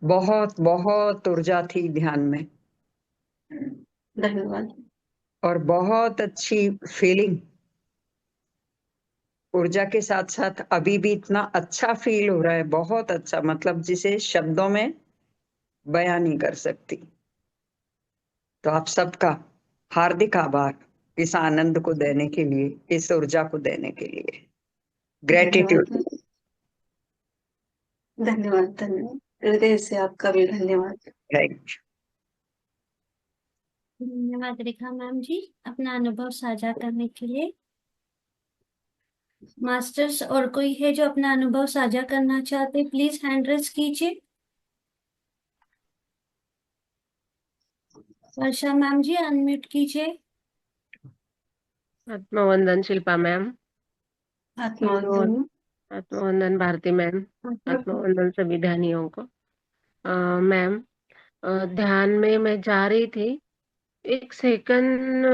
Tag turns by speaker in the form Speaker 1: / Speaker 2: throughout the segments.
Speaker 1: बहुत बहुत ऊर्जा थी ध्यान में।
Speaker 2: धन्यवाद।
Speaker 1: और बहुत अच्छी फीलिंग। ऊर्जा के साथ साथ अभी भी इतना अच्छा फील हो रहा है, बहुत अच्छा, मतलब जिसे शब्दों में बयां नहीं कर सकती। तो आप सबका हार्दिक आभार इस आनंद को देने के लिए, इस ऊर्जा को देने के लिए। ग्रेटिट्यूड।
Speaker 2: धन्यवाद। धन्यवाद। धन्यवाद हृदय से आपका भी धन्यवाद।
Speaker 1: थैंक
Speaker 3: धन्यवाद रेखा मैम जी, अपना अनुभव साझा करने के लिए। मास्टर्स और कोई है जो अपना अनुभव साझा करना चाहते, प्लीज हैंड रेज कीजिए। वर्षा मैम जी अनम्यूट कीजिए।
Speaker 4: आत्मवंदन शिल्पा मैम।
Speaker 2: आत्मवंदन।
Speaker 4: आत्मवंदन भारती मैम। आत्मवंदन सभी ध्यानियों को। मैम, ध्यान में मैं जा रही थी, एक सेकंड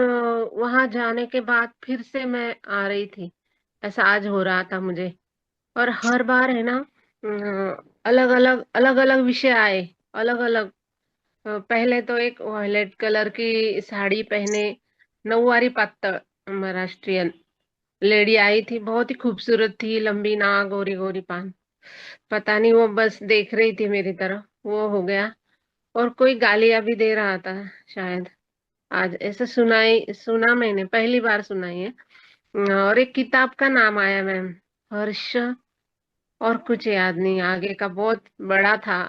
Speaker 4: वहां जाने के बाद फिर से मैं आ रही थी। ऐसा आज हो रहा था मुझे। और हर बार है ना, अलग अलग विषय आए, अलग अलग। पहले तो एक वायलेट कलर की साड़ी पहने, नऊवारी पातळ महाराष्ट्रियन लेडी आई थी, बहुत ही खूबसूरत थी, लंबी नाक, गोरी गोरी पान। पता नहीं वो बस देख रही थी मेरी तरफ, वो हो गया। और कोई गालियां भी दे रहा था शायद। आज ऐसा सुना मैंने, पहली बार सुनाई है। और एक किताब का नाम आया मैम, हर्ष, और कुछ याद नहीं आगे का, बहुत बड़ा था,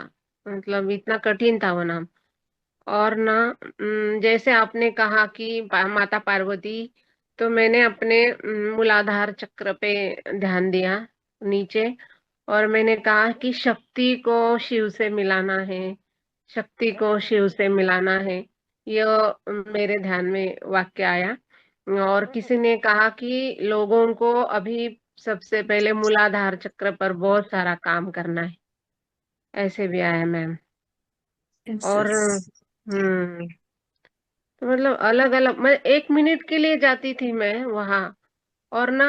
Speaker 4: मतलब इतना कठिन था वो नाम। और ना, जैसे आपने कहा कि माता पार्वती, तो मैंने अपने मूलाधार चक्र पे ध्यान दिया नीचे। और मैंने कहा कि शक्ति को शिव से मिलाना है, शक्ति को शिव से मिलाना है। यह मेरे ध्यान में वाक्य आया। और किसी ने कहा कि लोगों को अभी सबसे पहले मूलाधार चक्र पर बहुत सारा काम करना है, ऐसे भी आया मैम।
Speaker 2: यस
Speaker 4: और
Speaker 2: यस।
Speaker 4: तो मतलब अलग अलग, मैं 1 मिनट के लिए जाती थी मैं वहां। और ना,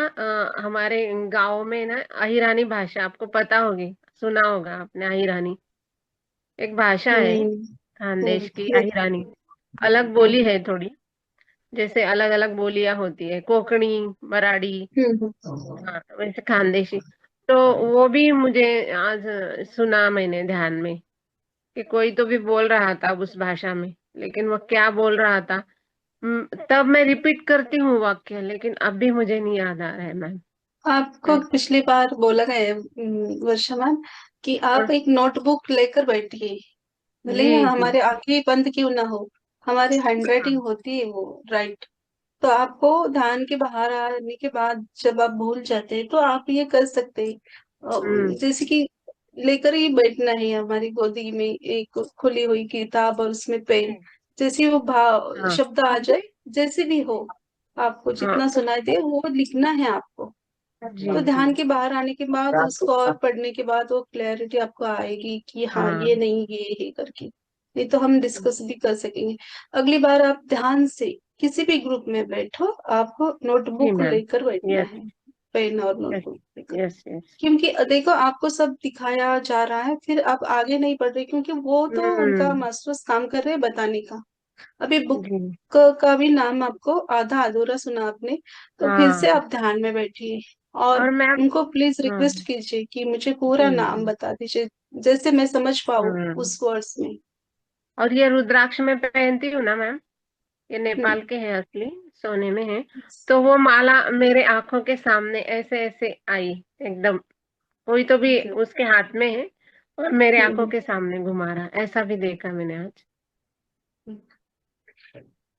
Speaker 4: हमारे गांव में ना अहिरानी भाषा, आपको पता होगी, सुना होगा आपने अहिरानी, एक भाषा है खानदेश की
Speaker 2: हम्म।
Speaker 4: अहिरानी। अलग बोली है थोड़ी, जैसे अलग अलग बोलियां होती है, कोंकणी, मराठी, हाँ, वैसे खानदेशी। तो वो भी मुझे आज सुना मैंने ध्यान में, कि कोई तो भी बोल रहा था उस भाषा में, लेकिन वो क्या बोल रहा था, तब मैं रिपीट करती हूँ वाक्य, लेकिन अब भी मुझे नहीं याद आ रहा है मैम।
Speaker 2: आपको पिछली बार बोला गया है वर्षा मैम कि आप एक नोटबुक लेकर बैठिए, भले
Speaker 4: जी
Speaker 2: ही
Speaker 4: जी।
Speaker 2: हमारे आंखें बंद क्यों ना हो, हमारी हैंडराइटिंग
Speaker 4: हाँ।
Speaker 2: होती है वो राइट। तो आपको ध्यान के बाहर आने के बाद जब आप भूल जाते हैं तो आप ये कर सकते हैं,
Speaker 4: हम्म।
Speaker 2: जैसे कि लेकर ही बैठना है हमारी गोदी में एक खुली हुई किताब और उसमें पेन, जैसे वो भाव
Speaker 4: हाँ
Speaker 2: शब्द आ जाए, जैसे भी हो, आपको
Speaker 4: हाँ।
Speaker 2: जितना सुनाई दे वो लिखना है आपको।
Speaker 4: जी
Speaker 2: तो
Speaker 4: जी।
Speaker 2: ध्यान के बाहर आने के बाद उसको और पढ़ने के बाद वो क्लैरिटी आपको आएगी कि हाँ ये
Speaker 4: हाँ।
Speaker 2: नहीं ये है करके। नहीं तो हम डिस्कस भी कर सकेंगे। अगली बार आप ध्यान से किसी भी ग्रुप में बैठो, आपको
Speaker 4: जी
Speaker 2: नोटबुक
Speaker 4: मैम।
Speaker 2: लेकर बैठना
Speaker 4: यस
Speaker 2: है, पेन और
Speaker 4: यस
Speaker 2: नोटबुक लेकर।
Speaker 4: Yes yes.
Speaker 2: क्योंकि देखो आपको सब दिखाया जा रहा है, फिर आप आगे नहीं बढ़ रहे क्योंकि वो तो उनका
Speaker 4: हम्म।
Speaker 2: मास्टर्स काम कर रहे हैं बताने का। अभी बुक
Speaker 4: जी।
Speaker 2: का भी नाम आपको आधा अधूरा सुना आपने, तो फिर से
Speaker 4: हाँ।
Speaker 2: आप ध्यान में बैठिए और
Speaker 4: और मैम,
Speaker 2: उनको प्लीज
Speaker 4: हाँ,
Speaker 2: रिक्वेस्ट कीजिए कि मुझे
Speaker 4: जी
Speaker 2: पूरा नाम
Speaker 4: जी।
Speaker 2: बता दीजिए, जैसे मैं समझ पाऊँ
Speaker 4: हम्म।
Speaker 2: उस वर्ड्स में।
Speaker 4: और ये रुद्राक्ष में पहनती हूँ ना मैम, ये
Speaker 2: हम्म।
Speaker 4: नेपाल के हैं असली, सोने में है। तो वो माला मेरे आंखों के सामने ऐसे ऐसे आई, एकदम कोई तो भी
Speaker 2: ओके।
Speaker 4: उसके हाथ में है, और मेरे आंखों
Speaker 2: हम्म।
Speaker 4: के सामने घुमा रहा, ऐसा भी देखा मैंने आज,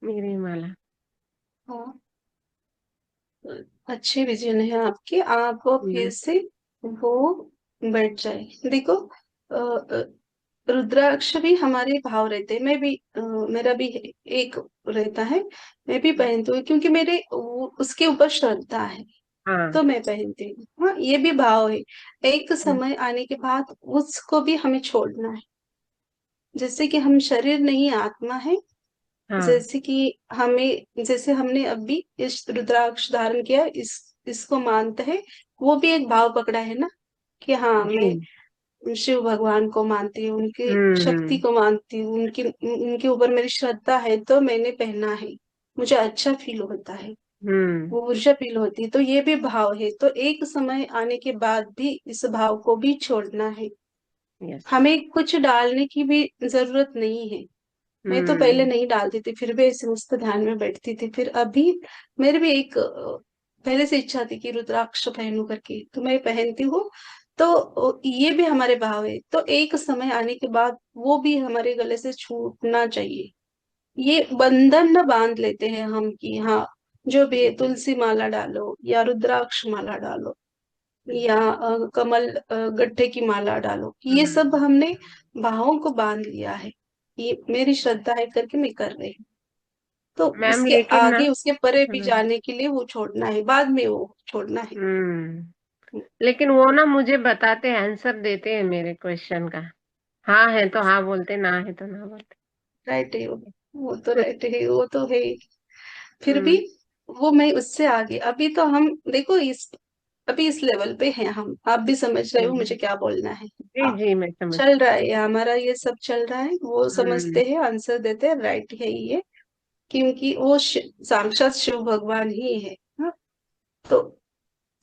Speaker 4: मेरी माला।
Speaker 2: हाँ, अच्छी विजन है आपकी, आप वो फिर
Speaker 4: हम्म।
Speaker 2: से वो बैठ जाए। देखो रुद्राक्ष भी हमारे भाव रहते हैं, मैं भी मेरा भी एक रहता है, मैं भी पहनती हूँ क्योंकि मेरे उसके ऊपर श्रद्धा है,
Speaker 4: हाँ।
Speaker 2: तो मैं पहनती हूँ। हाँ ये भी भाव है, एक समय आने के बाद उसको भी हमें छोड़ना है। जैसे कि हम शरीर नहीं आत्मा है,
Speaker 4: हाँ।
Speaker 2: जैसे कि हमें, जैसे हमने अभी इस रुद्राक्ष धारण किया, इसको मानता है, वो भी एक भाव पकड़ा है ना कि हाँ
Speaker 4: जी।
Speaker 2: मैं शिव भगवान को मानती हूँ, उनकी शक्ति को मानती हूँ, उनके ऊपर मेरी श्रद्धा है, तो मैंने पहना है, मुझे अच्छा फील होता है, वो ऊर्जा फील होती है। तो ये भी भाव है। तो एक समय आने के बाद भी इस भाव को भी छोड़ना है।
Speaker 4: यस।
Speaker 2: हमें कुछ डालने की भी जरूरत नहीं है। मैं तो पहले नहीं डालती थी, फिर भी ऐसे मस्त ध्यान में बैठती थी। फिर अभी मेरे भी एक पहले से इच्छा थी कि रुद्राक्ष पहनूं करके, तो मैं पहनती हूँ। तो ये भी हमारे भाव है। तो एक समय आने के बाद वो भी हमारे गले से छूटना चाहिए। ये बंधन न बांध लेते हैं हम कि हाँ, जो भी है, तुलसी माला डालो या रुद्राक्ष माला डालो या कमल गट्ठे की माला डालो, ये सब हमने भावों को बांध लिया है। ये मेरी श्रद्धा है करके मैं कर रही हूँ। तो
Speaker 4: मैम
Speaker 2: उसके
Speaker 4: लेकिन ना,
Speaker 2: आगे, उसके परे भी जाने के लिए वो छोड़ना है, बाद में वो छोड़ना है।
Speaker 4: लेकिन वो ना मुझे बताते हैं, आंसर देते हैं मेरे क्वेश्चन का। हाँ है तो हाँ बोलते, ना है तो ना बोलते।
Speaker 2: राइट है वो तो राइट है, वो तो है ही। फिर भी
Speaker 4: हम्म
Speaker 2: वो मैं उससे आगे, अभी तो हम देखो अभी इस लेवल पे हैं हम। आप भी समझ रहे हो मुझे क्या बोलना है।
Speaker 4: जी जी, मैं समझ।
Speaker 2: चल रहा है हमारा, ये सब चल रहा है, वो
Speaker 4: हम्म
Speaker 2: समझते हैं, आंसर देते हैं, राइट है ये। क्योंकि वो साक्षात शिव भगवान ही है। हाँ? तो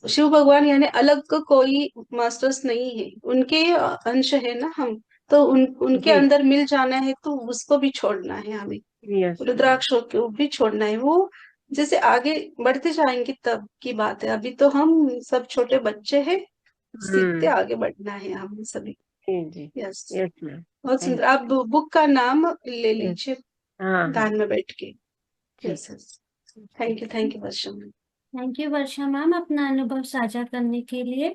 Speaker 2: शिव भगवान यानी अलग का कोई मास्टर्स नहीं है, उनके अंश है ना हम। तो उनके
Speaker 4: जी,
Speaker 2: अंदर मिल जाना है, तो उसको भी छोड़ना है हमें।
Speaker 4: यस।
Speaker 2: रुद्राक्ष को भी छोड़ना है। वो जैसे आगे बढ़ते जाएंगे तब की बात है, अभी तो हम सब छोटे बच्चे हैं, सीखते
Speaker 4: हम्म
Speaker 2: आगे बढ़ना है हम सभी।
Speaker 4: जी जी,
Speaker 2: यस,
Speaker 4: यस मैम।
Speaker 2: बहुत
Speaker 4: थैंक
Speaker 2: सुंदर। आप बुक का नाम ले
Speaker 4: यू।
Speaker 2: लीजिए
Speaker 4: हाँ हाँ,
Speaker 2: ध्यान में बैठ के।
Speaker 4: ठीक।
Speaker 2: Yes yes, thank you Varsha.
Speaker 3: Thank you Varsha ma'am अपना अनुभव साझा करने के लिए।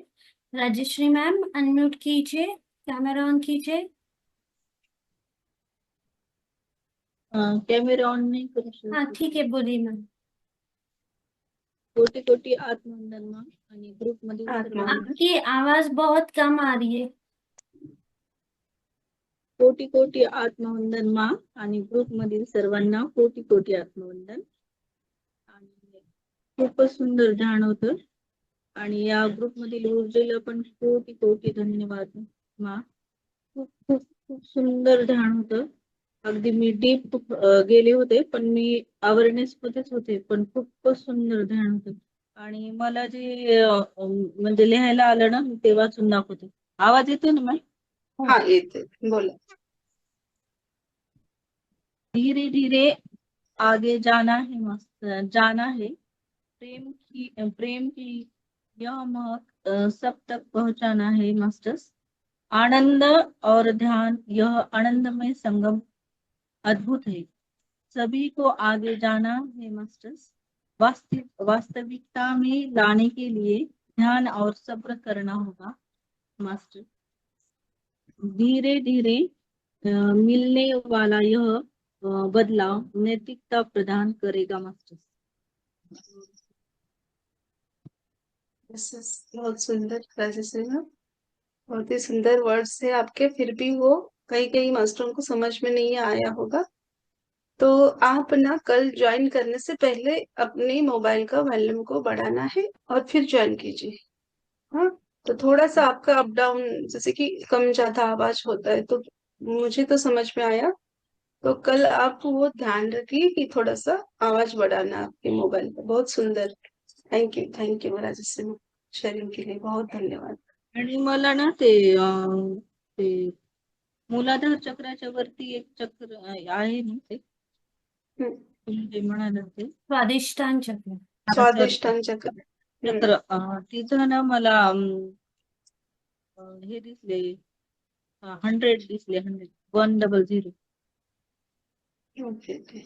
Speaker 3: राजश्री मैम अनम्यूट कीजिए, कैमरा ऑन कीजिए।
Speaker 5: कॅमेरा ऑन नाही करू
Speaker 3: हाँ
Speaker 5: शकत.
Speaker 3: ठीक है, बोलिए मैम।
Speaker 5: कोटी कोटी आत्मवंदन आणि ग्रुप मधील
Speaker 2: आत्मा
Speaker 5: सर्वांना
Speaker 3: आपकी आवाज बहुत कम आ रही है।
Speaker 5: कोटी कोटी आत्मवंदन मा आणि ग्रुप मधील सर्वांना कोटी कोटी आत्मवंदन. आणि खूपच सुंदर ध्यान होतं. आणि या ग्रुप मधील ऊर्जेला पण कोटी कोटी धन्यवाद मा. खूप खूप खूप सुंदर ध्यान होतं. अगदी मी डीप गेले होते, पण मी अवेअरनेस मध्येच होते, पण खूपच सुंदर ध्यान होतं. आणि मला जे म्हणजे लिहायला आलं ना, मी ते वाचून दाखवते. आवाज येतोय ना मॅम?
Speaker 2: हाँ ये बोला।
Speaker 5: धीरे धीरे आगे जाना है, मस्त जाना है। प्रेम की यह महक सब तक पहुंचाना है मास्टर्स। आनंद और ध्यान, यह आनंदमय संगम अद्भुत है। सभी को आगे जाना है मास्टर्स। वास्तविकता में लाने के लिए ध्यान और सब्र करना होगा मास्टर। धीरे धीरे मिलने वाला यह बदलाव नैतिकता प्रदान करेगा मास्टर।
Speaker 2: बहुत सुंदर राजश्री मैम, बहुत ही सुंदर वर्ड्स है आपके। फिर भी वो कई कई मास्टरों को समझ में नहीं आया होगा। तो आप ना कल ज्वाइन करने से पहले अपने मोबाइल का वॉल्यूम को बढ़ाना है और फिर ज्वाइन कीजिए। हाँ, तो थोड़ा सा आपका अप डाउन, जैसे कि कम ज्यादा आवाज होता है, तो मुझे तो समझ में आया। तो कल आप वो ध्यान रखिए कि थोड़ा सा आवाज बढ़ाना आपके मोबाइल पर। बहुत सुंदर, thank you Rajshree ma'am, sharing के लिए बहुत धन्यवाद।
Speaker 5: आणि मला ना ते मूलाधार चक्राच्या वरती एक चक्र आहे ना, ते तुम्ही जे म्हणाले ते
Speaker 3: स्वादिष्टान चक्र।
Speaker 2: स्वादिष्टान चक्र।
Speaker 5: चक्र तिथं ना मला हे दिसले 100 दिसले, 100
Speaker 2: ओके ओके,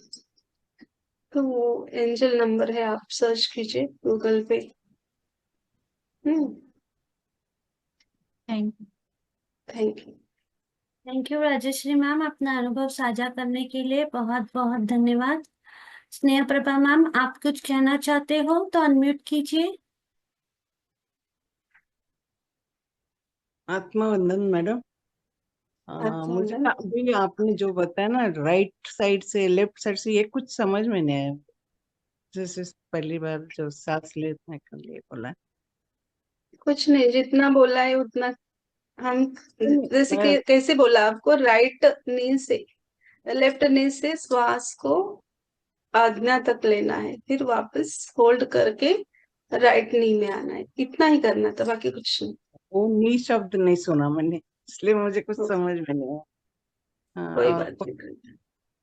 Speaker 2: तो वो एंजल नंबर है, आप सर्च कीजिए गूगल पे।
Speaker 5: Thank you.
Speaker 2: Thank you.
Speaker 3: Thank you Rajshree ma'am अपना अनुभव साझा करने के लिए बहुत बहुत धन्यवाद। स्नेह प्रभा मैम आप कुछ कहना चाहते हो तो अनम्यूट कीजिए।
Speaker 6: आत्मवंदन मैडम। मुझे ना अभी आपने जो बताया ना, राइट साइड से लेफ्ट साइड से, ये कुछ समझ में नहीं आया। जैसे पहली बार जो सांस लेने के लिए बोला।
Speaker 2: कुछ नहीं, जितना बोला है उतना हम जैसे
Speaker 6: मैं
Speaker 2: कैसे बोला आपको, राइट नी से लेफ्ट नी से श्वास को आज्ञा तक लेना है, फिर वापस होल्ड करके राइट नी में आना है, इतना ही करना था, बाकी कुछ नहीं।
Speaker 6: वो नी शब्द नहीं सुना मैंने, इसलिए मुझे कुछ
Speaker 2: तो
Speaker 6: समझ में नहीं आया। हाँ,
Speaker 2: कोई
Speaker 6: और
Speaker 2: बात नहीं।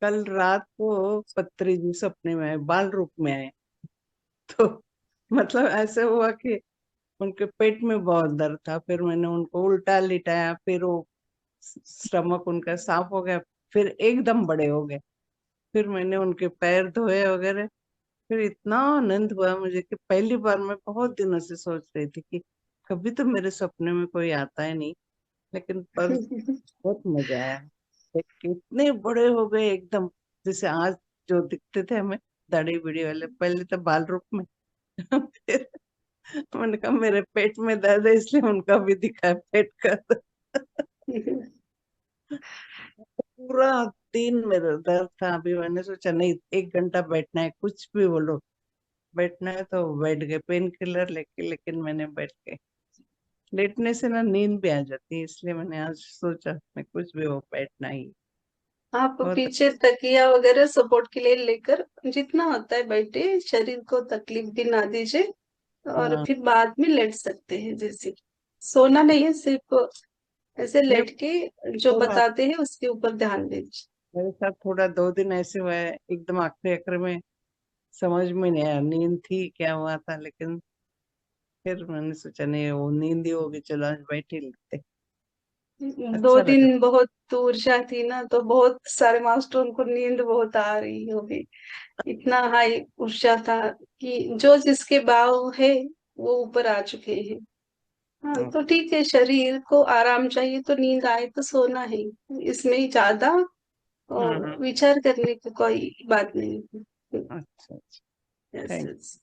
Speaker 6: कल रात को पत्री जी सपने में आए, बाल रूप में आए। तो मतलब ऐसे हुआ कि उनके पेट में बहुत दर्द था, फिर मैंने उनको उल्टा लिटाया, फिर वो स्टमक उनका साफ हो गया, फिर एकदम बड़े हो गए। फिर मैंने उनके पैर धोए वगैरह। फिर इतना आनंद हुआ मुझे कि पहली बार, मैं बहुत दिनों से सोच रही थी कि कभी तो मेरे सपने में कोई आता है नहीं, लेकिन पर बहुत मजा आया। देख के इतने बड़े हो गए एकदम, जैसे आज जो दिखते थे हमें दाढ़ी बीड़ी वाले, पहले तो बाल रूप में। फिर मैंने कहा मेरे पेट में दर्द है, इसलिए उनका भी दिखा है पेट का दर्द। पूरा दिन मेरा दर्द था। अभी मैंने सोचा नहीं, 1 घंटा बैठना है, कुछ भी बोलो बैठना है, तो बैठ गए पेन किलर लेके, लेकिन मैंने बैठ गए। लेटने से ना नींद भी आ जाती है, इसलिए मैंने आज सोचा मैं कुछ भी हो बैठना ही।
Speaker 2: आप
Speaker 6: बहुत
Speaker 2: पीछे तकिया वगैरह सपोर्ट के लिए लेकर जितना होता है बैठे, शरीर को तकलीफ भी ना दीजिए, और
Speaker 6: हाँ,
Speaker 2: फिर बाद में लेट सकते हैं। जैसे सोना नहीं है, सिर्फ ऐसे
Speaker 6: नहीं
Speaker 2: लेट के जो
Speaker 6: थोड़ा
Speaker 2: बताते हैं उसके ऊपर ध्यान दीजिए।
Speaker 6: मेरे साथ थोड़ा 2 दिन ऐसे हुआ है, एकदम आखिरी आखिरी में समझ में नहीं आया नींद थी क्या हुआ था, लेकिन फिर मैंने सोचा नहीं, वो नींद ही होगी, चलो आज बैठ ही लेते।
Speaker 2: दो
Speaker 6: अच्छा लगा।
Speaker 2: दिन बहुत ऊर्जा थी ना, तो बहुत सारे मास्टरों को नींद बहुत आ रही होगी, इतना हाई ऊर्जा था कि जो जिसके भाव है वो ऊपर आ चुके हैं। हाँ,
Speaker 6: हाँ,
Speaker 2: तो ठीक है, शरीर को आराम चाहिए तो नींद आए तो सोना है, इसमें ज्यादा
Speaker 6: हाँ,
Speaker 2: विचार करने की कोई बात नहीं।
Speaker 6: अच्छा अच्छा।
Speaker 2: Yes
Speaker 6: thank
Speaker 2: yes,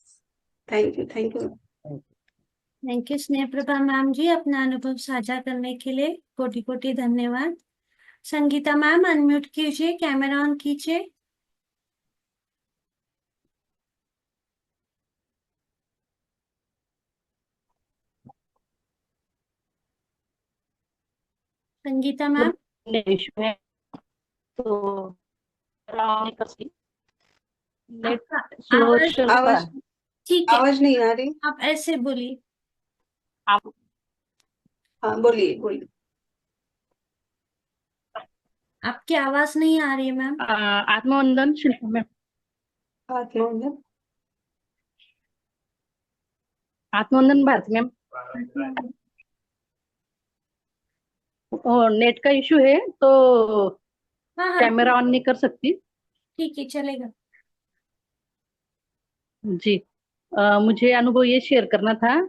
Speaker 2: thank you, thank you.
Speaker 6: You.
Speaker 3: Thank you स्नेह प्रभा मैम जी, अपना अनुभव साझा करने के लिए कोटि कोटि धन्यवाद। संगीता मैम अनम्यूट कीजिए, कैमरा ऑन कीजिए। संगीता मैम।
Speaker 5: इशू है तो नेट
Speaker 3: आपका
Speaker 5: स्लो
Speaker 3: आवाज
Speaker 5: चल रहा
Speaker 2: आवाज
Speaker 5: है।
Speaker 3: ठीक है,
Speaker 2: आवाज नहीं आ रही।
Speaker 3: आप ऐसे बोलिए।
Speaker 5: आप
Speaker 2: हाँ, बोलिए बोलिए।
Speaker 3: आपकी आवाज नहीं आ रही है मैम।
Speaker 5: आत्मवंदन शिल्प में
Speaker 2: आत्मवंदन।
Speaker 5: आत्मवंदन भारती मैम, नेट का इशू है तो
Speaker 3: हाँ हाँ,
Speaker 5: कैमरा ऑन नहीं कर सकती।
Speaker 3: ठीक है, चलेगा।
Speaker 5: जी, मुझे अनुभव ये शेयर करना था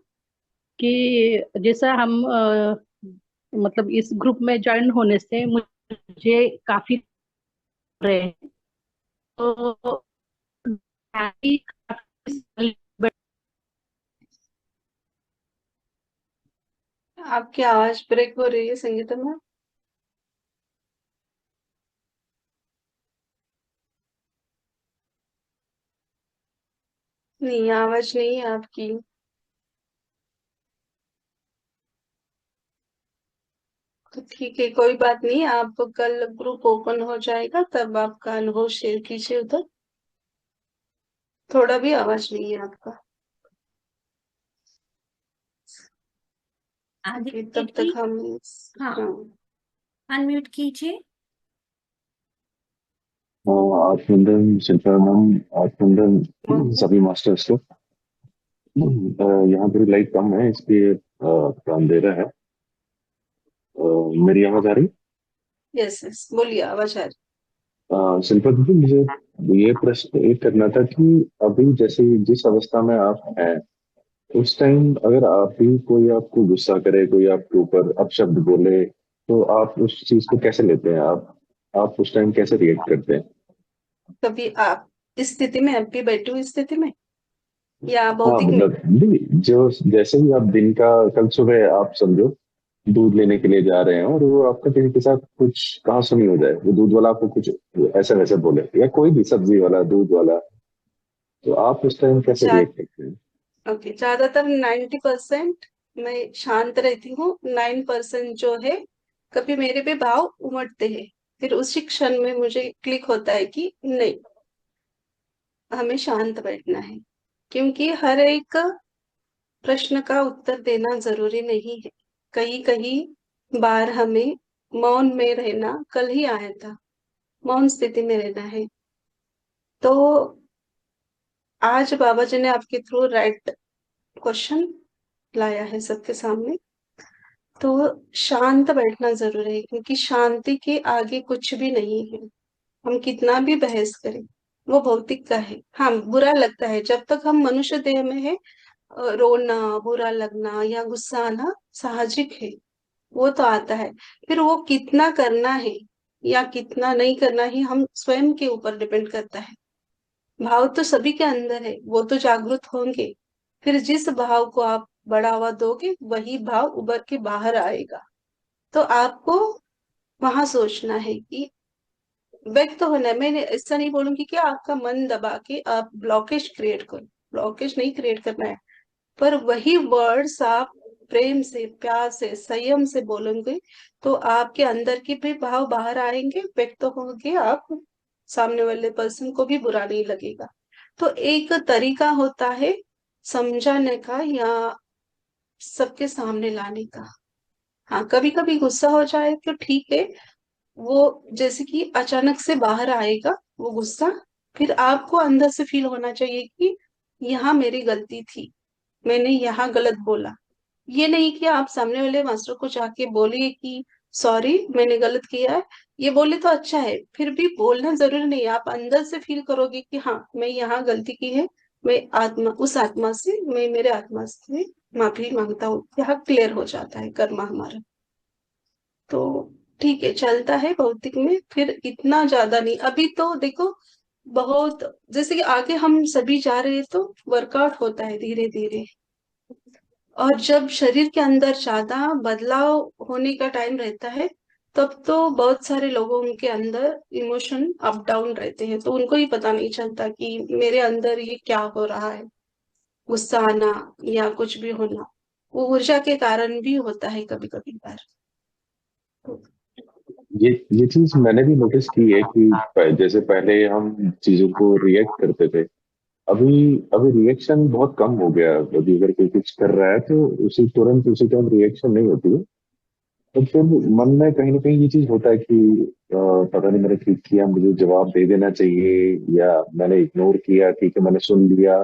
Speaker 5: कि जैसा हम मतलब इस ग्रुप में ज्वाइन होने से मुझे काफी रहे हैं। तो
Speaker 2: आपकी आवाज ब्रेक हो रही है संगीता मैम। नहीं, आवाज नहीं है आपकी। तो ठीक है, कोई बात नहीं, आप कल ग्रुप ओपन हो जाएगा तब आपका अनुभव शेयर कीजिए उधर। थोड़ा भी आवाज नहीं है आपका।
Speaker 3: आगे
Speaker 2: ओके, तब तक
Speaker 3: ठीक।
Speaker 2: हम
Speaker 3: हाँ,
Speaker 2: हाँ,
Speaker 3: अनम्यूट कीजिए।
Speaker 7: आत्मंदन शिल्पा मैम, आत्मंदन सभी मास्टर्स को। यहाँ पर लाइट कम है, इसलिए अंधेरा है। मेरी आवाज आ रही?
Speaker 2: यस यस, बोलिए, आवाज आ रही।
Speaker 7: शिल्पा दीदी, मुझे ये प्रश्न एक करना था कि अभी जैसे जिस अवस्था में आप हैं, उस टाइम अगर आप ही कोई आपको गुस्सा करे, कोई आपके ऊपर अपशब्द बोले, तो आप उस चीज को कैसे लेते हैं? आप उस टाइम कैसे रिएक्ट करते हैं?
Speaker 2: कभी आप इस स्थिति में, अभी बैठे हुई स्थिति में या
Speaker 7: हाँ,
Speaker 2: भौतिक में?
Speaker 7: मतलब नहीं, जो जैसे ही आप दिन का, कल सुबह आप समझो दूध लेने के लिए जा रहे हैं और वो आपका किसी के साथ कुछ कहा सुनी हो जाए, वो दूध वाला आपको कुछ ऐसा वैसा बोले, या कोई भी सब्जी वाला, दूध वाला, तो आप उस टाइम कैसे रिएक्ट करते हैं?
Speaker 2: ओके, ज्यादातर 90% मैं शांत रहती हूँ, 9% जो है कभी मेरे पे भाव उमड़ते हैं, फिर उसी क्षण में मुझे क्लिक होता है कि नहीं, हमें शांत बैठना है, क्योंकि हर एक प्रश्न का उत्तर देना जरूरी नहीं है। कहीं कहीं बार हमें मौन में रहना, कल ही आया था, मौन स्थिति में रहना है। तो आज बाबा जी ने आपके थ्रू राइट क्वेश्चन लाया है सबके सामने। तो शांत बैठना जरूरी है, क्योंकि शांति के आगे कुछ भी नहीं है। हम कितना भी बहस करें, वो भौतिक का है। हाँ, बुरा लगता है, जब तक हम मनुष्य देह में है, रोना, बुरा लगना या गुस्सा आना साहजिक है, वो तो आता है। फिर वो कितना करना है या कितना नहीं करना है, हम स्वयं के ऊपर डिपेंड करता है। भाव तो सभी के अंदर है, वो तो जागृत होंगे। फिर जिस भाव को आप बढ़ावा दोगे, वही भाव उभर के बाहर आएगा। तो आपको वहां सोचना है कि व्यक्त होना है। मैंने ऐसा नहीं बोलूंगी कि आपका मन दबा के आप ब्लॉकेज क्रिएट करो, ब्लॉकेज नहीं क्रिएट करना है, पर वही वर्ड्स आप प्रेम से, प्यार से, संयम से बोलेंगे, तो आपके अंदर के भी भाव बाहर आएंगे, व्यक्त होंगे। आप सामने वाले पर्सन को भी बुरा नहीं लगेगा। तो एक तरीका होता है समझाने का या सबके सामने लाने का। हाँ, कभी कभी गुस्सा हो जाए तो ठीक है, वो जैसे कि अचानक से बाहर आएगा वो गुस्सा, फिर आपको अंदर से फील होना चाहिए कि यहाँ मेरी गलती थी, मैंने यहाँ गलत बोला। ये नहीं कि आप सामने वाले मास्टर को जाके बोलिए कि सॉरी, मैंने गलत किया है। ये बोले तो अच्छा है, फिर भी बोलना जरूरी नहीं है। आप अंदर से फील करोगे कि हाँ, मैं यहाँ गलती की है, मैं आत्मा, उस आत्मा से, मैं मेरे आत्मा से माफी मांगता हूँ। यहाँ क्लियर हो जाता है कर्मा हमारा। तो ठीक है, चलता है भौतिक में, फिर इतना ज्यादा नहीं। अभी तो देखो, बहुत जैसे कि आगे हम सभी जा रहे हैं, तो वर्कआउट होता है धीरे धीरे। और जब शरीर के अंदर ज्यादा बदलाव होने का टाइम रहता है, तब तो बहुत सारे लोगों के अंदर इमोशन अप डाउन रहते हैं, तो उनको ही पता नहीं चलता कि मेरे अंदर ये क्या हो रहा है। गुस्सा आना या कुछ भी होना, वो ऊर्जा के कारण भी होता है कभी कभी बार। तो
Speaker 7: ये चीज मैंने भी नोटिस की है कि जैसे पहले हम चीजों को रिएक्ट करते थे, अभी अभी रिएक्शन बहुत कम हो गया। अभी अगर कोई कुछ कर रहा है तो उसी तुरंत उसी टाइम रिएक्शन नहीं होती है। तो फिर मन में कहीं ना कहीं ये चीज होता है कि पता नहीं मैंने ठीक किया, मुझे जवाब दे देना चाहिए, या मैंने इग्नोर किया, ठीक है मैंने सुन लिया।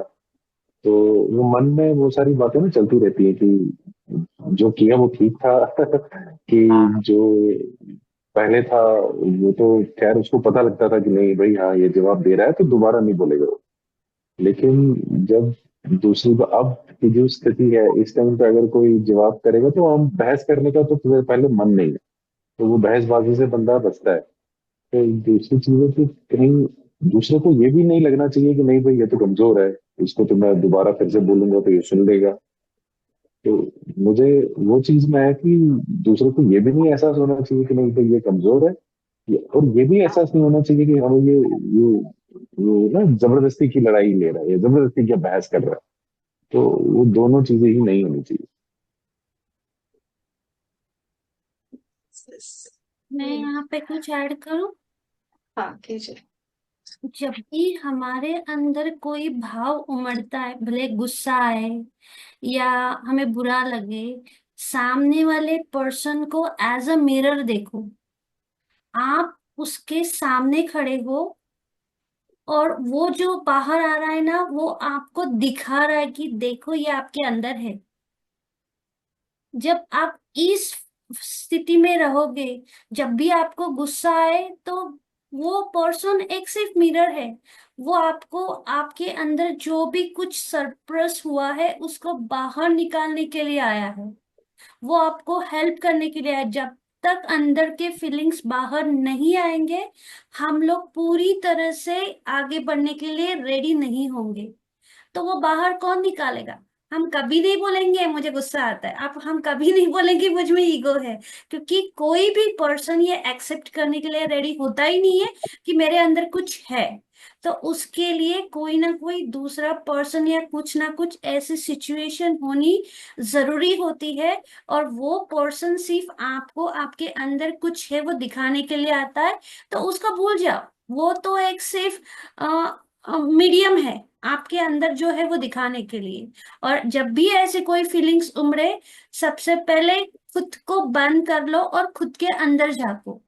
Speaker 7: तो वो मन में वो सारी बातें ना चलती रहती है कि जो किया वो ठीक था कि जो पहले था वो तो खैर उसको पता लगता था कि नहीं भाई, हाँ ये जवाब दे रहा है तो दोबारा नहीं बोलेगा वो। लेकिन जब दूसरी बार अब की जो स्थिति है, इस टाइम पे अगर कोई जवाब करेगा तो हम बहस करने का तो तुम्हें पहले मन नहीं है, तो वो बहसबाजी से बंदा बचता है। तो दूसरी चीजें कि कहीं दूसरे को ये भी नहीं लगना चाहिए कि नहीं भाई ये तो कमजोर है, इसको तो मैं दोबारा फिर से बोलूंगा तो ये सुन लेगा। तो मुझे वो चीज में है कि दूसरे को ये भी नहीं एहसास होना चाहिए कि नहीं भाई ये कमजोर है, और ये भी एहसास नहीं होना चाहिए कि हमें ये ना जबरदस्ती की लड़ाई ले रहा है या जबरदस्ती की बहस कर रहा है। तो वो दोनों चीजें ही नहीं होनी चाहिए।
Speaker 3: मैं यहाँ पे कुछ ऐड करूँ?
Speaker 2: हाँ, कीजिए।
Speaker 3: जब भी हमारे अंदर कोई भाव उमड़ता है, भले गुस्सा आए या हमें बुरा लगे, सामने वाले पर्सन को एज अ मिरर देखो। आप उसके सामने खड़े हो और वो जो बाहर आ रहा है ना, वो आपको दिखा रहा है कि देखो ये आपके अंदर है। जब आप इस स्थिति में रहोगे, जब भी आपको गुस्सा आए, तो वो पर्सन एक सिर्फ मिरर है। वो आपको, आपके अंदर जो भी कुछ सरप्रेस हुआ है उसको बाहर निकालने के लिए आया है। वो आपको हेल्प करने के लिए आया। जब तक अंदर के फीलिंग्स बाहर नहीं आएंगे, हम लोग पूरी तरह से आगे बढ़ने के लिए रेडी नहीं होंगे। तो वो बाहर कौन निकालेगा? हम कभी नहीं बोलेंगे मुझे गुस्सा आता है, आप हम कभी नहीं बोलेंगे मुझ में ईगो है, क्योंकि कोई भी पर्सन ये एक्सेप्ट करने के लिए रेडी होता ही नहीं है कि मेरे अंदर कुछ है। तो उसके लिए कोई ना कोई दूसरा पर्सन या कुछ ना कुछ ऐसी सिचुएशन होनी जरूरी होती है, और वो पर्सन सिर्फ आपको आपके अंदर कुछ है वो दिखाने के लिए आता है। तो उसका भूल जाओ, वो तो एक सिर्फ मीडियम है आपके अंदर जो है वो दिखाने के लिए। और जब भी ऐसे कोई फीलिंग्स उमड़े, सबसे पहले खुद को बंद कर लो और खुद के अंदर झांको,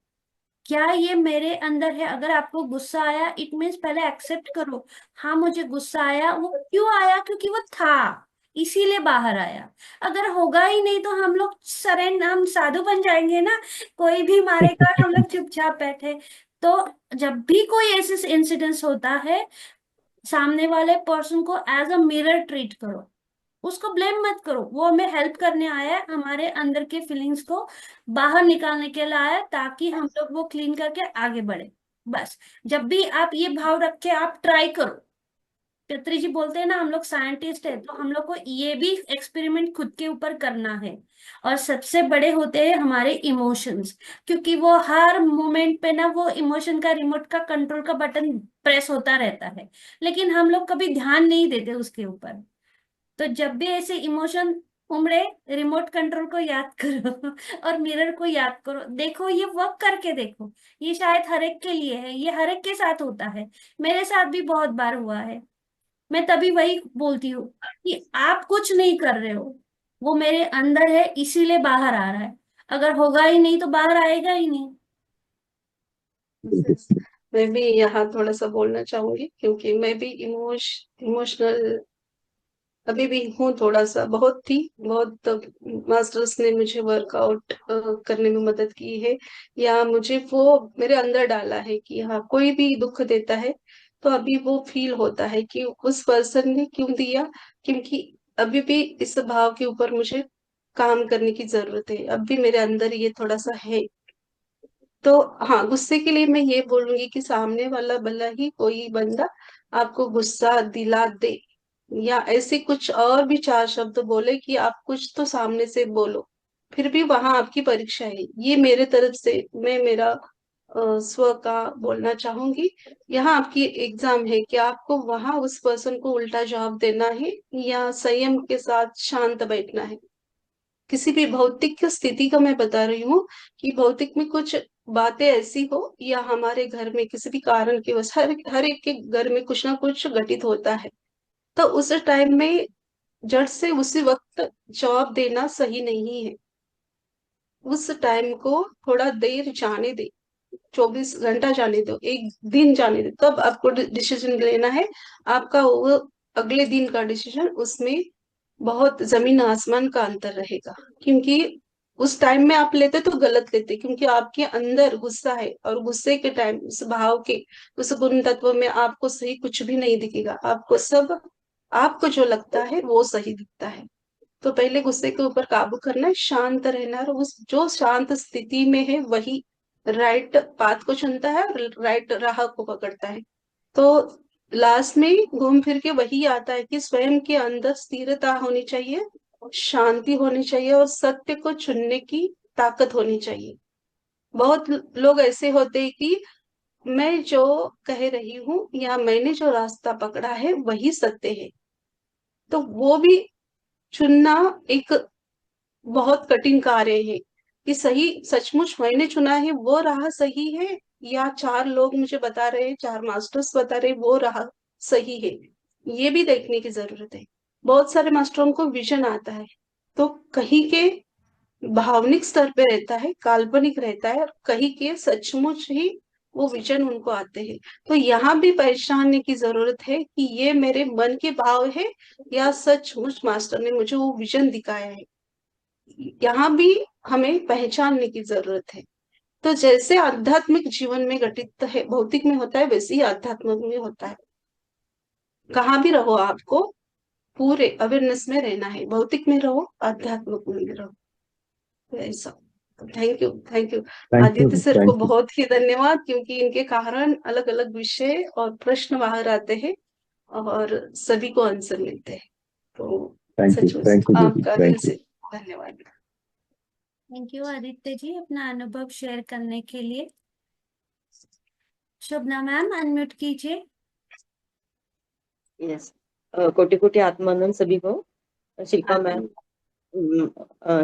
Speaker 3: क्या ये मेरे अंदर है। अगर आपको गुस्सा आया, इट मीन्स पहले एक्सेप्ट करो, हाँ मुझे गुस्सा आया, वो क्यों आया, क्योंकि वो था इसीलिए बाहर आया। अगर होगा ही नहीं तो हम लोग सरेंडर, हम साधु बन जाएंगे ना, कोई भी मारेगा और हम लोग चुपचाप बैठे। तो जब भी कोई ऐसे इंसिडेंस होता है, सामने वाले पर्सन को एज अ मिरर ट्रीट करो, उसको ब्लेम मत करो, वो हमें हेल्प करने आया है, हमारे अंदर के फीलिंग्स को बाहर निकालने के लिए आया है, ताकि हम लोग वो क्लीन करके आगे बढ़े। बस जब भी आप ये भाव रख के आप ट्राई करो, कत्री जी बोलते हैं ना हम लोग साइंटिस्ट है, तो हम लोग को ये भी एक्सपेरिमेंट खुद के ऊपर करना है। और सबसे बड़े होते हैं हमारे इमोशंस, क्योंकि वो हर मोमेंट पे ना वो इमोशन का रिमोट का कंट्रोल का बटन प्रेस होता रहता है, लेकिन हम लोग कभी ध्यान नहीं देते उसके ऊपर। तो जब भी ऐसे इमोशन उमड़े, रिमोट कंट्रोल को याद करो और मिरर को याद करो, देखो ये वर्क करके देखो। ये शायद हर एक के लिए है, ये हर एक के साथ होता है, मेरे साथ भी बहुत बार हुआ है। मैं तभी वही बोलती हूँ कि आप कुछ नहीं कर रहे हो, वो मेरे अंदर है इसीलिए बाहर आ रहा है, अगर होगा ही नहीं तो बाहर आएगा ही नहीं।
Speaker 7: बिल्कुल।
Speaker 2: मैं भी यहाँ थोड़ा सा बोलना चाहूंगी, क्योंकि मैं भी इमोशनल अभी भी हूँ थोड़ा सा, बहुत थी बहुत। मास्टर्स ने मुझे वर्कआउट करने में मदद की है, या मुझे वो मेरे अंदर डाला है कि हाँ कोई भी दुख देता है तो अभी वो फील होता है कि उस पर्सन ने क्यों दिया, क्योंकि अभी भी इस भाव के ऊपर मुझे काम करने की जरूरत है, अब भी मेरे अंदर ये थोड़ा सा है। तो हाँ, गुस्से के लिए मैं ये बोलूंगी कि सामने वाला भला ही कोई बंदा आपको गुस्सा दिला दे, या ऐसे कुछ और भी चार शब्द बोले कि आप कुछ तो सामने से बोलो, फिर भी वहां आपकी परीक्षा है। ये मेरे तरफ से मैं मेरा स्व का बोलना चाहूंगी। यहाँ आपकी एग्जाम है कि आपको वहां उस पर्सन को उल्टा जवाब देना है या संयम के साथ शांत बैठना है। किसी भी भौतिक स्थिति का मैं बता रही हूँ कि भौतिक में कुछ बातें ऐसी हो, या हमारे घर में किसी भी कारण की वजह, हर एक के घर में कुछ ना कुछ घटित होता है, तो उस टाइम में जड़ से उसी वक्त जवाब देना सही नहीं है। उस टाइम को थोड़ा देर जाने दे, 24 घंटा जाने दो, एक दिन जाने दो, तब आपको डिसीजन लेना है। आपका वो अगले दिन का डिसीजन, उसमें बहुत जमीन आसमान का अंतर रहेगा, क्योंकि उस टाइम में आप लेते तो गलत लेते, क्योंकि आपके अंदर गुस्सा है, और गुस्से के टाइम उस भाव के उस गुण तत्व में आपको सही कुछ भी नहीं दिखेगा, आपको सब आपको जो लगता है वो सही दिखता है। तो पहले गुस्से के ऊपर काबू करना है, शांत रहना है, और उस जो शांत स्थिति में है वही राइट पाथ को चुनता है और राइट राह को पकड़ता है। तो लास्ट में घूम फिर के वही आता है कि स्वयं के अंदर स्थिरता होनी चाहिए, शांति होनी चाहिए, और सत्य को चुनने की ताकत होनी चाहिए। बहुत लोग ऐसे होते हैं कि मैं जो कह रही हूँ या मैंने जो रास्ता पकड़ा है वही सत्य है, तो वो भी चुनना एक बहुत कठिन कार्य है कि सही सचमुच मैंने चुना है वो राह सही है, या चार लोग मुझे बता रहे हैं, चार मास्टर्स बता रहे हैं वो राह सही है। ये भी देखने की जरूरत है। बहुत सारे मास्टरों को विजन आता है, तो कहीं के भावनिक स्तर पे रहता है, काल्पनिक रहता है, और कहीं के सचमुच ही वो विजन उनको आते हैं। तो यहाँ भी पहचानने की जरूरत है कि ये मेरे मन के भाव है या सचमुच मास्टर ने मुझे वो विजन दिखाया है। यहाँ भी हमें पहचानने की जरूरत है। तो जैसे आध्यात्मिक जीवन में घटित है, भौतिक में होता है, वैसे ही आध्यात्मिक में होता है। कहाँ भी रहो आपको पूरे अवेयरनेस में रहना है, भौतिक में रहो आध्यात्मिक में रहो, तो ऐसा। Thank you, thank you
Speaker 7: thank you,
Speaker 2: Aditya sir को
Speaker 7: थैंक यू।
Speaker 2: बहुत ही धन्यवाद, क्योंकि इनके कारण अलग अलग विषय और प्रश्न बाहर आते हैं और सभी को आंसर मिलते हैं। तो
Speaker 7: थैंक यू,
Speaker 2: सचमुच
Speaker 7: थैंक यू दीदी,
Speaker 2: आपका दिल
Speaker 7: थैंक यू।
Speaker 2: से धन्यवाद।
Speaker 3: थैंक यू आदित्य जी अपना अनुभव शेयर करने के लिए। शुभना मैम अनम्यूट कीजिए।
Speaker 8: यस, कोटि कोटि आत्मानंद सभी को। शिल्पा मैम,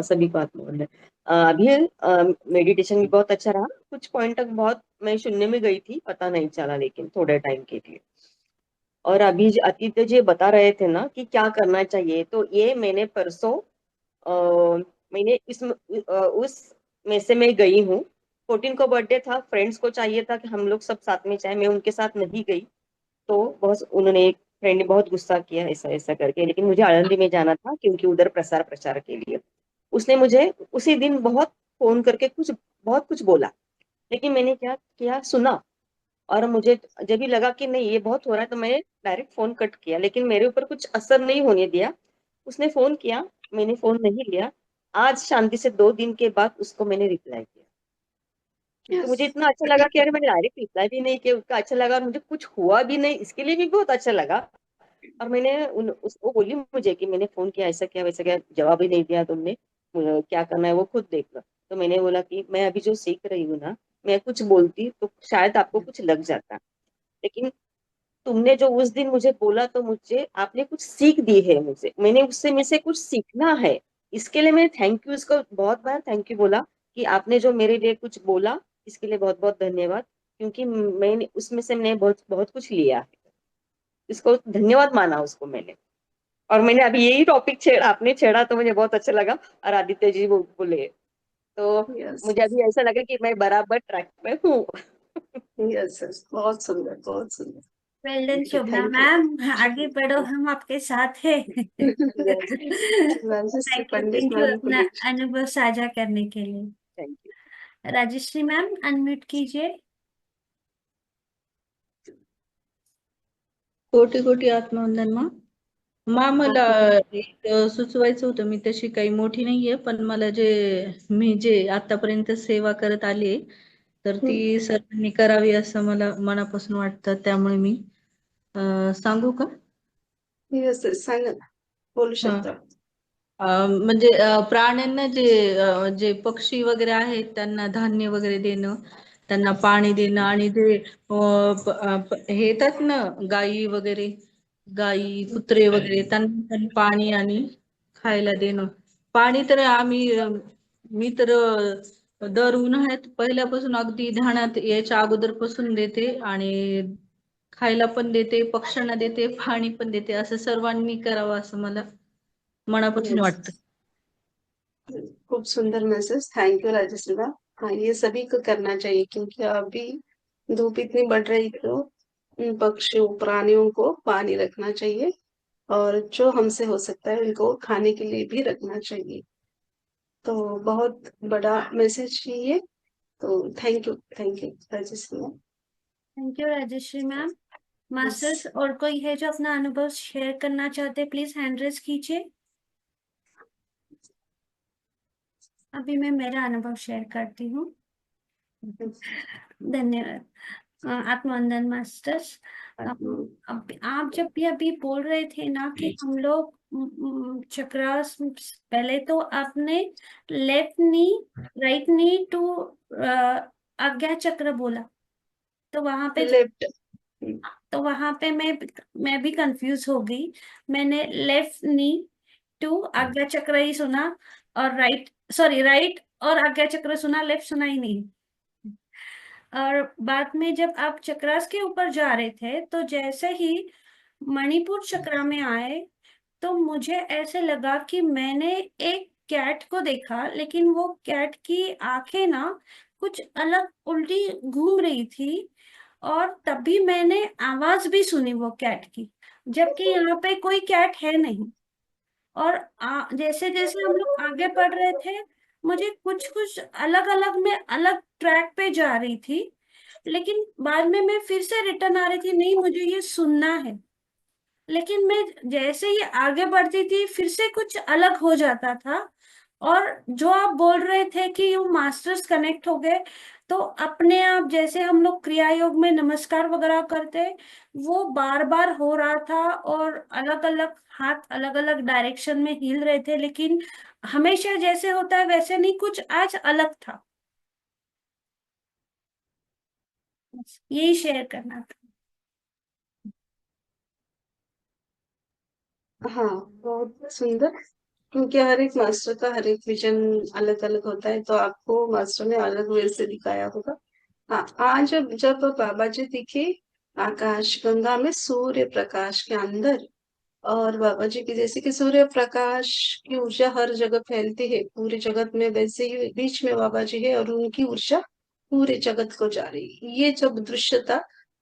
Speaker 8: सभी को आत्मानंद। अभी मेडिटेशन भी बहुत अच्छा रहा। कुछ पॉइंट तक बहुत मैं शून्य में गई थी, पता नहीं चला, लेकिन थोड़े टाइम के लिए। और अभी आदित्य जी बता रहे थे ना कि क्या करना चाहिए, तो ये मैंने परसों मैंने उस में से मैं गई हूँ। 14 को बर्थडे था, फ्रेंड्स को चाहिए था कि हम लोग सब साथ में जाए, मैं उनके साथ नहीं गई। तो बहुत उन्होंने, एक फ्रेंड ने बहुत गुस्सा किया ऐसा ऐसा करके, लेकिन मुझे आळंदी में जाना था क्योंकि उधर प्रचार के लिए। उसने मुझे उसी दिन बहुत फोन करके बहुत कुछ बोला, लेकिन मैंने क्या किया, सुना। और मुझे जब भी लगा कि नहीं ये बहुत हो रहा है, तो मैंने डायरेक्ट फोन कट किया, लेकिन मेरे ऊपर कुछ असर नहीं होने दिया। उसने फोन किया, मैंने फोन नहीं लिया। आज शांति से 2 दिन के बाद उसको मैंने रिप्लाई किया। तो मुझे इतना अच्छा लगा कि अरे मैंने डायरेक्ट रिप्लाई भी नहीं किया, उसका अच्छा लगा, और मुझे कुछ हुआ भी नहीं, इसके लिए भी बहुत अच्छा लगा। और मैंने उसको बोली मुझे कि मैंने फोन किया, ऐसा किया वैसा किया, जवाब ही नहीं दिया तुमने, क्या करना है वो खुद देख लो। तो मैंने बोला कि मैं अभी जो सीख रही हूँ ना, मैं कुछ बोलती तो शायद आपको कुछ लग जाता, लेकिन तुमने जो उस दिन मुझे बोला, तो मुझे आपने कुछ सीख दी है, मुझे मैंने उससे में से कुछ सीखना है। इसके लिए मैंने थैंक यू, उसको बहुत बार थैंक यू बोला कि आपने जो मेरे लिए कुछ बोला, इसके लिए बहुत बहुत धन्यवाद, क्योंकि मैंने उसमें से मैंने बहुत बहुत कुछ लिया है। इसको धन्यवाद माना उसको मैंने। और मैंने अभी यही टॉपिक छेड़ा, आपने छेड़ा तो मुझे बहुत अच्छा लगा, और आदित्य जी वो बोले, तो
Speaker 2: यस
Speaker 8: मुझे अभी ऐसा लगा कि मैं बराबर ट्रैक पे हूँ।
Speaker 2: यस यस, बहुत सुंदर बहुत सुंदर।
Speaker 3: Well done Shobhana
Speaker 2: thank
Speaker 3: ma'am, आगे बढ़ो, हम आपके साथ हैं।
Speaker 2: You. Rajshree Pandit
Speaker 3: thank you
Speaker 2: ma'am
Speaker 3: अपना
Speaker 2: प्लीज।
Speaker 3: अनुभव साझा करने के लिए।
Speaker 8: Thank you.
Speaker 3: Rajshree ma'am unmute कीजिए।
Speaker 5: कोटी कोटी आत्मवंदन मा मला एक सुचवायचं होतं. मी तशी काही मोठी नाहीये, पण मला मी जे आतापर्यंत सेवा करत आली तर ती सर्वांनी करावी असं मला मनापासून वाटतं. त्यामुळे मी सांगू का?
Speaker 2: यस सांगा ना, बोलू
Speaker 5: हा.
Speaker 2: शकता.
Speaker 5: म्हणजे प्राण्यांना जे पक्षी वगैरे आहेत त्यांना धान्य वगैरे देणं, त्यांना पाणी देणं, आणि जे हे येतात ना गायी वगैरे, गायी कुत्रे वगैरे, त्यांना पाणी आणि खायला देणं. पाणी तर मी तर दर उन्हाळ्यात पहिल्यापासून अगदी ध्यानात यायच्या अगोदरपासून देते, आणि खायला पण देते, पक्ष्यांना देते, पाणी पण देते. असं सर्वांनी करावं असं मला मनापासून
Speaker 2: यस,
Speaker 5: वाटतं.
Speaker 2: खूब सुंदर message, thank you Rajshree ma'am. हाँ, ये सभी को करना चाहिए क्योंकि अभी धूप इतनी बढ़ रही, तो उन पक्षियों प्राणियों को पानी रखना चाहिए, और जो हमसे हो सकता है उनको खाने के लिए भी रखना चाहिए। तो बहुत बड़ा मैसेज है ये। तो thank you Rajshree ma'am.
Speaker 3: Thank you Rajshree ma'am. Masters और कोई है जो अपना अनुभव शेयर करना चाहते, प्लीज हैंड रेज कीजिए। अभी मैं मेरा अनुभव शेयर करती हूँ। धन्यवाद आत्मवंदन मास्टर्स। अब आप जब भी अभी बोल रहे थे ना कि हम लोग चक्रास, पहले तो आपने left knee right knee to Ajna chakra बोला, तो वहां पे
Speaker 2: लेफ्ट,
Speaker 3: मैं भी कंफ्यूज हो गई। मैंने लेफ्ट नी टू आज्ञा चक्र ही सुना, और राइट और आज्ञा चक्र सुना, लेफ्ट सुना ही नहीं। और बाद में जब आप चक्रास के ऊपर जा रहे थे, तो जैसे ही मणिपुर चक्रा में आए, तो मुझे ऐसे लगा कि मैंने एक कैट को देखा, लेकिन वो कैट की आंखें ना कुछ अलग उल्टी घूम रही थी, और तभी मैंने आवाज भी सुनी वो कैट की, जबकि यहाँ पे कोई कैट है नहीं। और जैसे जैसे हम लोग आगे बढ़ रहे थे, मुझे कुछ कुछ अलग अलग में अलग ट्रैक पे जा रही थी, लेकिन बाद में मैं फिर से रिटर्न आ रही थी, नहीं मुझे ये सुनना है। लेकिन मैं जैसे ही आगे बढ़ती थी, फिर से कुछ अलग हो जाता था, और जो आप बोल रहे थे कि यू मास्टर्स कनेक्ट हो गए, तो अपने आप जैसे हम लोग क्रिया योग में नमस्कार वगैरह करते, वो बार बार हो रहा था, और अलग अलग हाथ अलग अलग डायरेक्शन में हिल रहे थे, लेकिन हमेशा जैसे होता है वैसे नहीं, कुछ आज अलग था। बस यही शेयर करना था।
Speaker 2: हाँ, बहुत सुंदर। क्योंकि हर एक मास्टर का हर एक विजन अलग अलग होता है, तो आपको मास्टर ने अलग वे से दिखाया होगा। हाँ, आज जब जब बाबा जी दिखे आकाश गंगा में सूर्य प्रकाश के अंदर, और बाबा जी की जैसे कि सूर्य प्रकाश की ऊर्जा हर जगह फैलती है पूरे जगत में, वैसे ही बीच में बाबा जी है और उनकी ऊर्जा पूरे जगत को जा रही है। ये जब दृश्य था,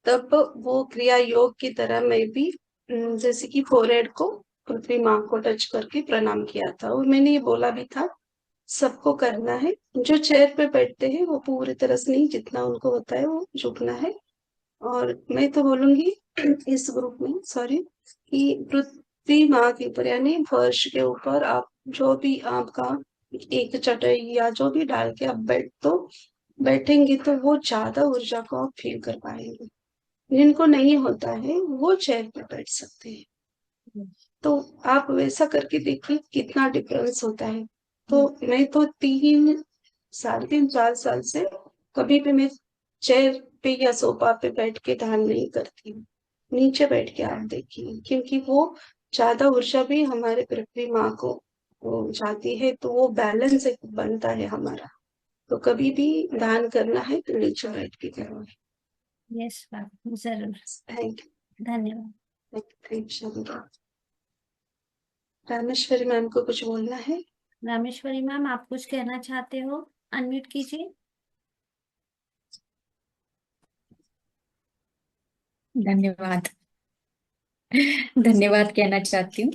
Speaker 2: तब वो क्रिया योग की तरह मैं भी जैसे कि फोरहेड को पृथ्वी माँ को टच करके प्रणाम किया था, और मैंने ये बोला भी था सबको करना है। जो चेयर पे बैठते हैं वो पूरी तरह से नहीं, जितना उनको होता है वो झुकना है। और मैं तो बोलूंगी इस ग्रुप में, सॉरी, कि पृथ्वी माँ के ऊपर यानी फर्श के ऊपर आप जो भी आपका एक चटाई या जो भी डाल के आप बैठेंगे तो वो ज्यादा ऊर्जा को आप फील कर पाएंगे। जिनको नहीं होता है वो चेयर पे बैठ सकते हैं। तो आप वैसा करके देखिए कितना डिफरेंस होता है। तो मैं तो 3 साल 4 साल से कभी भी मैं चेयर पे या सोफा पे बैठ के ध्यान नहीं करती हूँ। नीचे बैठ के आप देखिए, क्योंकि वो ज्यादा ऊर्जा भी हमारे पृथ्वी माँ को वो जाती है, तो वो बैलेंस एक बनता है हमारा। तो कभी भी ध्यान करना है तो नीचे बैठ के करो।
Speaker 3: यस मैम, जरूर।
Speaker 2: थैंक
Speaker 3: धन्यवाद।
Speaker 2: यू। रामेश्वरी मैम को कुछ बोलना है?
Speaker 3: रामेश्वरी मैम, आप कुछ कहना चाहते हो? अनम्यूट कीजिए।
Speaker 9: धन्यवाद। धन्यवाद कहना चाहती हूँ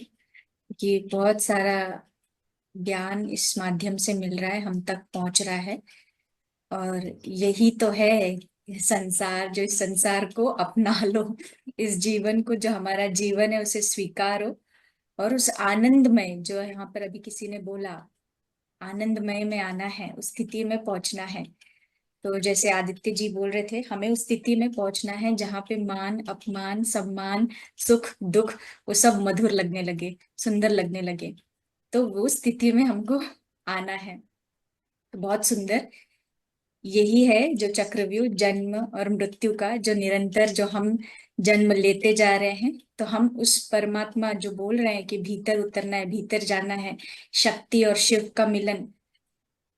Speaker 9: कि बहुत सारा ज्ञान इस माध्यम से मिल रहा है, हम तक पहुंच रहा है। और यही तो है संसार, जो इस संसार को अपना लो, इस जीवन को, जो हमारा जीवन है उसे स्वीकारो, और उस आनंदमय, जो यहाँ पर अभी किसी ने बोला, आनंदमय में आना है, उस स्थिति में पहुंचना है। तो जैसे आदित्य जी बोल रहे थे, हमें उस स्थिति में पहुंचना है जहाँ पे मान अपमान सम्मान सुख दुख वो सब मधुर लगने लगे, सुंदर लगने लगे। तो वो स्थिति में हमको आना है। तो बहुत सुंदर यही है जो चक्रव्यूह, जन्म और मृत्यु का, जो निरंतर जो हम जन्म लेते जा रहे हैं। तो हम उस परमात्मा जो बोल रहे हैं कि भीतर उतरना है, भीतर जाना है, शक्ति और शिव का मिलन,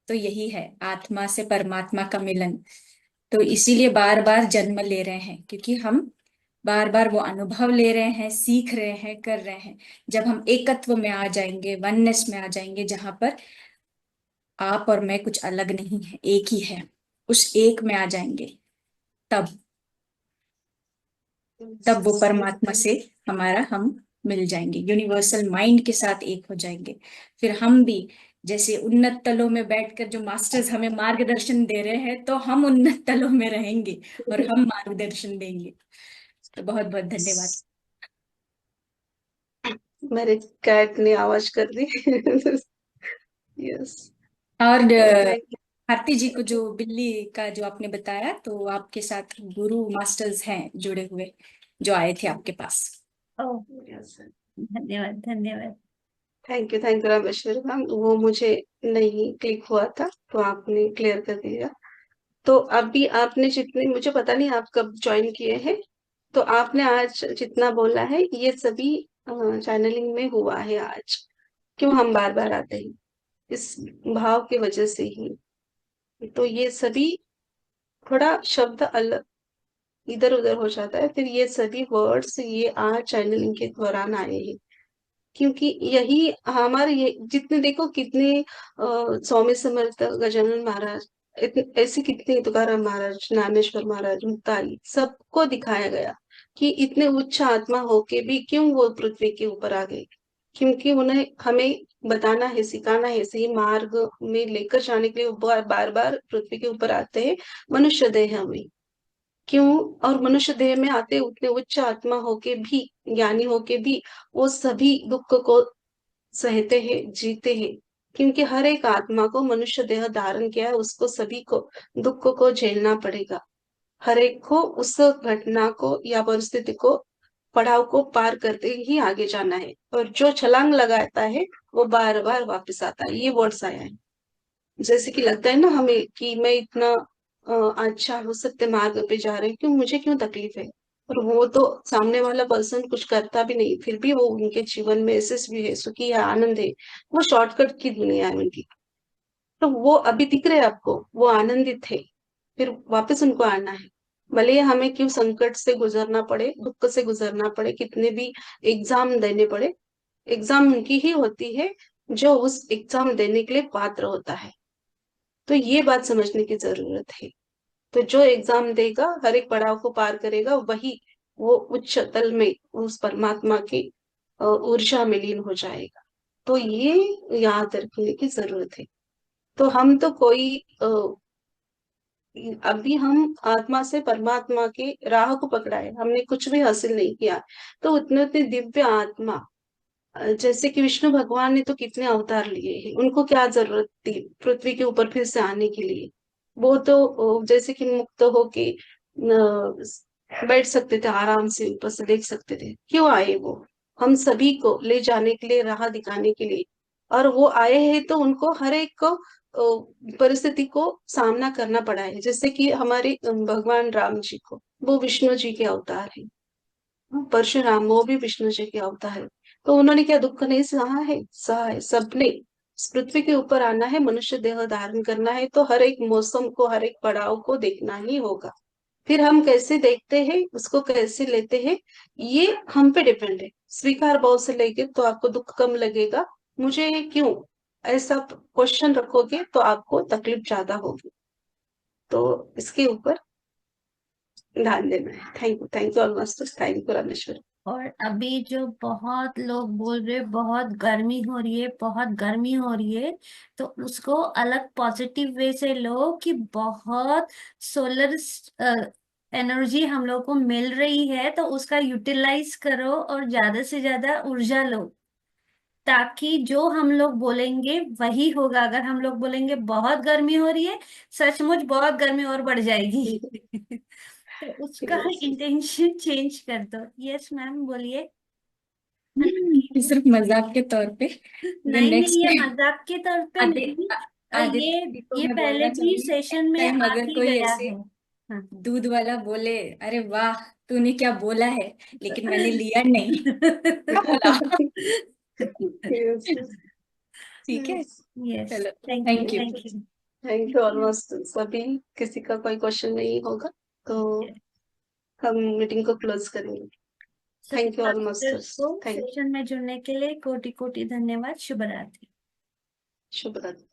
Speaker 9: तो यही है आत्मा से परमात्मा का मिलन। तो इसीलिए बार बार जन्म ले रहे हैं, क्योंकि हम बार बार वो अनुभव ले रहे हैं, सीख रहे हैं, कर रहे हैं। जब हम एकत्व में आ जाएंगे, वननेस में आ जाएंगे, जहां पर आप और मैं कुछ अलग नहीं है, एक ही है, उस एक में आ जाएंगे, तब तब वो परमात्मा से हमारा हम मिल जाएंगे, यूनिवर्सल माइंड के साथ एक हो जाएंगे। फिर हम भी जैसे उन्नत तलों में बैठकर जो मास्टर्स हमें मार्गदर्शन दे रहे हैं, तो हम उन्नत तलों में रहेंगे और हम मार्गदर्शन देंगे। तो बहुत बहुत धन्यवाद।
Speaker 2: मेरे कैट ने आवाज कर दी। यस।
Speaker 9: और
Speaker 2: थैंक यू।
Speaker 9: भारती जी को जो बिल्ली का जो आपने बताया, तो आपके साथ गुरु मास्टर्स हैं जुड़े हुए, जो आए थे आपके पास।
Speaker 3: ओह, धन्यवाद धन्यवाद।
Speaker 2: थैंक यू रामेश्वरी मैम, वो मुझे नहीं क्लिक हुआ था तो आपने क्लियर कर दिया। तो अभी आपने जितने, मुझे पता नहीं आप कब ज्वाइन किए हैं, तो आपने आज जितना बोला है ये सभी चैनलिंग में हुआ है आज। क्यों हम बार बार आते हैं, इस भाव की वजह से ही। तो ये सभी थोड़ा शब्द अलग इधर उधर हो जाता है, फिर ये सभी वर्ड्स ये आज चैनलिंग के दौरान आए हैं। क्योंकि यही हमारे, ये जितने देखो कितने स्वामी समर्थ, गजानन महाराज, ऐसे कितने, तुकाराम महाराज, ज्ञानेश्वर महाराज, मुक्ताई, सबको दिखाया गया कि इतने उच्च आत्मा होके भी क्यों वो पृथ्वी के ऊपर आ गए। क्योंकि उन्हें हमें बताना है, सिखाना है, सही मार्ग में लेकर जाने के लिए वो बार बार पृथ्वी के ऊपर आते हैं मनुष्य देह में। क्यों? और मनुष्य देह में आते उतने उच्च आत्मा होके भी, ज्ञानी होके भी वो सभी दुख को सहते हैं, जीते हैं, क्योंकि हर एक आत्मा को मनुष्य देह धारण किया है, उसको सभी को दुख को झेलना पड़ेगा। हर एक को उस घटना को या परिस्थिति को, पड़ाव को पार करते ही आगे जाना है। और जो छलांग लगाता है वो बार बार वापस आता है। ये वर्ड्स आया है। जैसे कि लगता है ना हमें कि मैं इतना अच्छा हो सत्य मार्ग पे जा रही हूँ, क्यों मुझे क्यों तकलीफ है। और वो तो सामने वाला पर्सन कुछ करता भी नहीं, फिर भी वो उनके जीवन में यशस्वी है, सुखी है, आनंद है। वो शॉर्टकट की दुनिया है उनकी। तो वो अभी दिख रहे हैं आपको, वो आनंदित है, फिर वापस उनको आना है। भले ही हमें क्यों संकट से गुजरना पड़े, दुख से गुजरना पड़े, कितने भी एग्जाम देने पड़े, एग्जाम उनकी ही होती है जो उस एग्जाम देने के लिए पात्र होता है। तो ये बात समझने की जरूरत है। तो जो एग्जाम देगा, हर एक पड़ाव को पार करेगा, वही वो उच्च तल में उस परमात्मा की ऊर्जा में लीन हो जाएगा। तो ये याद रखने की जरूरत है। तो हम तो कोई अभी हम आत्मा से परमात्मा की राह को पकड़ा है, हमने कुछ भी हासिल नहीं किया। तो उतने उतने दिव्य आत्मा, जैसे कि विष्णु भगवान ने तो कितने अवतार लिए हैं, उनको क्या जरूरत थी पृथ्वी के ऊपर फिर से आने के लिए। वो तो जैसे कि मुक्त होके बैठ सकते थे, आराम से ऊपर से देख सकते थे। क्यों आए वो? हम सभी को ले जाने के लिए, राह दिखाने के लिए। और वो आए हैं तो उनको हर एक को परिस्थिति को सामना करना पड़ा है। जैसे कि हमारे भगवान राम जी को, वो विष्णु जी के अवतार है। परशुराम, वो भी विष्णु जी के अवतार है। तो उन्होंने क्या दुख नहीं सहा है? सहा है। सबने इस पृथ्वी के ऊपर आना है, मनुष्य देह धारण करना है, तो हर एक मौसम को, हर एक पड़ाव को देखना ही होगा। फिर हम कैसे देखते हैं, उसको कैसे लेते हैं, ये हम पे डिपेंड है। स्वीकार भाव से लेके तो आपको दुख कम लगेगा। मुझे क्यों, ऐसा क्वेश्चन रखोगे तो आपको तकलीफ ज्यादा होगी। तो इसके ऊपर ध्यान देना है। Thank you almost, thank you Rameshwar.
Speaker 3: और अभी जो बहुत लोग बोल रहे बहुत गर्मी हो रही है, बहुत गर्मी हो रही है, तो उसको अलग पॉजिटिव वे से लो कि बहुत सोलर एनर्जी हम लोग को मिल रही है, तो उसका यूटिलाइज करो और ज्यादा से ज्यादा ऊर्जा लो, ताकि जो हम लोग बोलेंगे वही होगा। अगर हम लोग बोलेंगे बहुत गर्मी हो रही है, सचमुच बहुत गर्मी और बढ़ जाएगी। तो उसका इंटेंशन चेंज कर दो। यस मैम, बोलिए।
Speaker 9: ये सिर्फ मजाक के तौर पे।
Speaker 3: नहीं
Speaker 9: नेक्स्ट
Speaker 3: नहीं, ये मजाक के तौर पे नहीं।
Speaker 9: आदित्य को
Speaker 3: ये
Speaker 9: मैं
Speaker 3: पहले
Speaker 9: बोलना
Speaker 3: भी
Speaker 9: चाहूंगी,
Speaker 3: सेशन में
Speaker 9: टाइम
Speaker 3: आ
Speaker 9: अगर
Speaker 3: ही
Speaker 9: कोई
Speaker 3: गया
Speaker 9: ऐसे
Speaker 3: है। हाँ।
Speaker 9: दूध वाला बोले, अरे वाह तूने क्या बोला है, लेकिन मैंने लिया नहीं, तो बोला। ठीक है,
Speaker 3: यस,
Speaker 9: चलो,
Speaker 3: thank you,
Speaker 9: thank you.
Speaker 3: Thank you.
Speaker 2: Thank you almost सभी। किसी का कोई क्वेश्चन नहीं होगा तो हम मीटिंग को क्लोज करेंगे।
Speaker 3: सभी
Speaker 2: थैंक यू ऑलमोस्ट।
Speaker 3: मास्टर्स को
Speaker 2: थैंक
Speaker 3: सेशन में जुड़ने के लिए कोटि कोटि धन्यवाद। शुभ रात्रि।
Speaker 2: शुभ रात्रि।